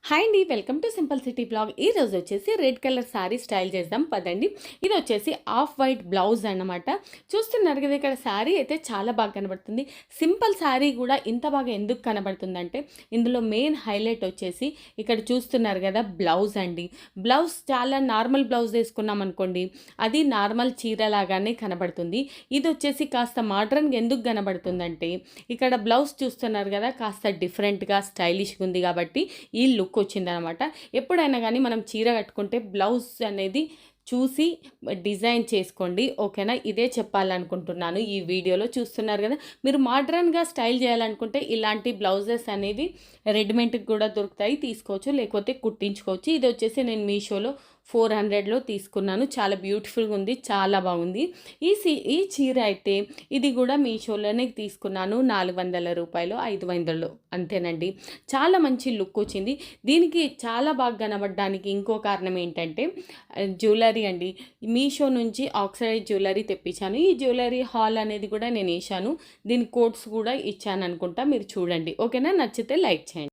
Hi అండి, welcome to simple city blog. ఈ రోజు వచ్చేసి రెడ్ కలర్ శారీ స్టైల్ చేద్దాం పదండి. ఇది వచ్చేసి ఆఫ్ వైట్ బ్లౌజ్ అన్నమాట. చూస్తున్నారు కదా, ఇక్కడ శారీ అయితే చాలా బాగా కనబడుతుంది. సింపుల్ శారీ కూడా ఇంత బాగా ఎందుకు కనబడుతుందంటే ఇందులో మెయిన్ హైలైట్ వచ్చేసి ఇక్కడ చూస్తున్నారు కదా బ్లౌజ్ అండి. బ్లౌజ్ చాలా నార్మల్ బ్లౌజ్ వేసుకున్నాం అనుకోండి, అది నార్మల్ చీర లాగానే కనబడుతుంది. ఇది వచ్చేసి కాస్త మోడ్రన్గా ఎందుకు కనబడుతుందంటే ఇక్కడ బ్లౌజ్ చూస్తున్నారు కదా, కాస్త డిఫరెంట్గా స్టైలిష్గా ఉంది కాబట్టి ఈ లుక్ వచ్చిందనమాట. ఎప్పుడైనా కానీ మనం చీర కట్టుకుంటే బ్లౌజ్ అనేది చూసి డిజైన్ చేసుకోండి, ఓకేనా? ఇదే చెప్పాలనుకుంటున్నాను ఈ వీడియోలో. చూస్తున్నారు కదా, మీరు మోడ్రన్గా స్టైల్ చేయాలనుకుంటే ఇలాంటి బ్లౌజెస్ అనేవి రెడీమేడ్కి కూడా దొరుకుతాయి, తీసుకోవచ్చు, లేకపోతే కుట్టించుకోవచ్చు. ఇది వచ్చేసి నేను మీషోలో 400లో తీసుకున్నాను. చాలా బ్యూటిఫుల్గా ఉంది, చాలా బాగుంది. ఈ చీర అయితే ఇది కూడా మీషోలోనే తీసుకున్నాను. 400 రూపాయలు, 500 అంతేనండి. చాలా మంచి లుక్ వచ్చింది. దీనికి చాలా బాగా కనబడడానికి ఇంకో కారణం ఏంటంటే జ్యువెలరీ అండి. మీషో నుంచి ఆక్సైడ్ జ్యువెలరీ తెప్పించాను. ఈ జ్యువెలరీ హాల్ అనేది కూడా నేను వేసాను. దీని కోడ్స్ కూడా ఇచ్చాను అనుకుంటా, మీరు చూడండి, ఓకేనా? నచ్చితే లైక్ చేయండి.